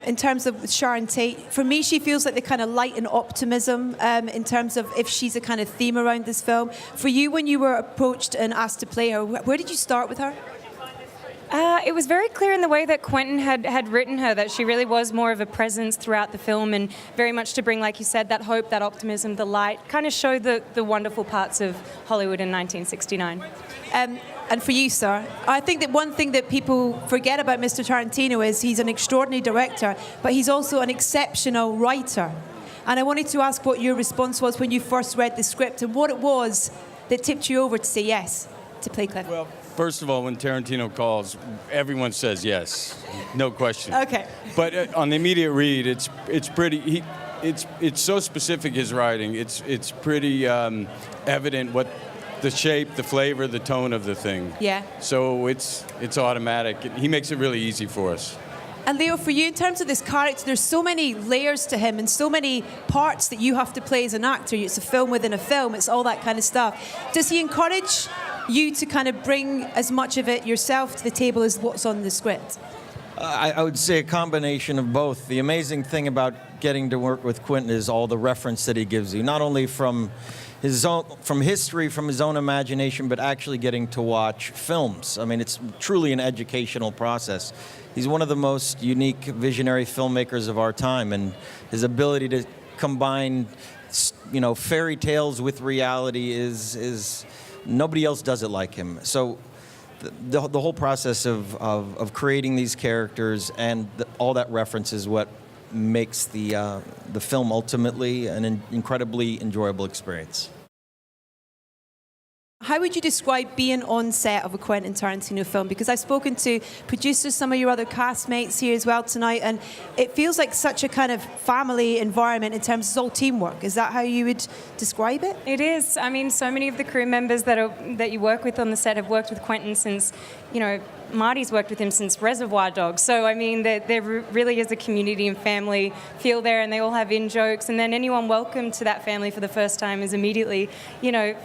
In terms of Sharon Tate, for me, she feels like the kind of light and optimism in terms of if she's a kind of theme around this film. For you, when you were approached and asked to play her, where did you start with her? It was very clear in the way that Quentin had written her that she really was more of a presence throughout the film and very much to bring, like you said, that hope, that optimism, the light, kind of show the wonderful parts of Hollywood in 1969. And for you, sir, I think that one thing that people forget about Mr. Tarantino is he's an extraordinary director, but he's also an exceptional writer. And I wanted to ask what your response was when you first read the script and what it was that tipped you over to say yes to play Cliff. Well, first of all, when Tarantino calls, everyone says yes, no question. Okay. But on the immediate read, it's pretty. It's so specific, his writing. It's pretty evident what the shape, the flavor, the tone of the thing. Yeah. So it's automatic. He makes it really easy for us. And Leo, for you, in terms of this character, there's so many layers to him and so many parts that you have to play as an actor. It's a film within a film. It's all that kind of stuff. Does he encourage you to kind of bring as much of it yourself to the table as what's on the script? I would say a combination of both. The amazing thing about getting to work with Quentin is all the reference that he gives you, not only from his own, from history, from his own imagination, but actually getting to watch films. I mean, it's truly an educational process. He's one of the most unique visionary filmmakers of our time, and his ability to combine, fairy tales with reality is nobody else does it like him. So the whole process of creating these characters and all that reference is what makes the film ultimately an incredibly enjoyable experience. How would you describe being on set of a Quentin Tarantino film? Because I've spoken to producers, some of your other castmates here as well tonight, and it feels like such a kind of family environment in terms of it's all teamwork. Is that how you would describe it? It is. I mean, so many of the crew members that you work with on the set have worked with Quentin since, Marty's worked with him since Reservoir Dogs. So, I mean, there really is a community and family feel there, and they all have in-jokes. And then anyone welcome to that family for the first time is immediately,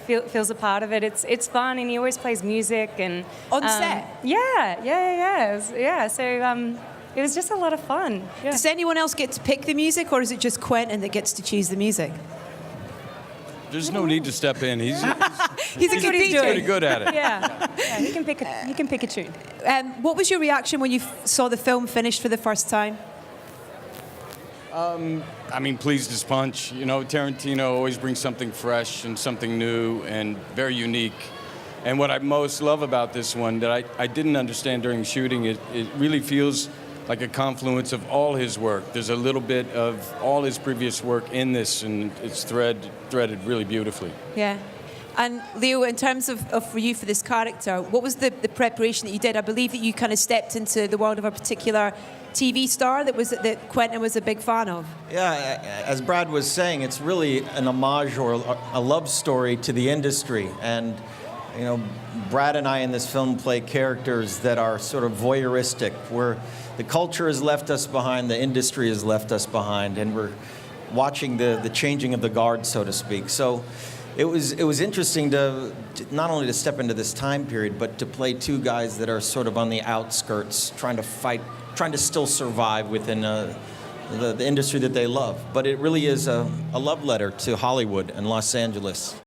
feels a part of it. It's fun, and he always plays music. And on set? Yeah. So it was just a lot of fun. Yeah. Does anyone else get to pick the music, or is it just Quentin that gets to choose the music? There's no need to step in. He's pretty good at it. Yeah, he can pick a tune. What was your reaction when you saw the film finished for the first time? Pleased as punch. Tarantino always brings something fresh and something new and very unique. And what I most love about this one that I didn't understand during shooting, it really feels like a confluence of all his work. There's a little bit of all his previous work in this, and it's threaded really beautifully. Yeah. And Leo, in terms of for you for this character, what was the preparation that you did? I believe that you kind of stepped into the world of a particular TV star that Quentin was a big fan of. Yeah, as Brad was saying, it's really an homage or a love story to the industry. And Brad and I in this film play characters that are sort of voyeuristic, where the culture has left us behind, the industry has left us behind, and we're watching the changing of the guard, so to speak. So it was interesting to not only to step into this time period, but to play two guys that are sort of on the outskirts, trying to fight, trying to still survive within the industry that they love. But it really is a love letter to Hollywood and Los Angeles.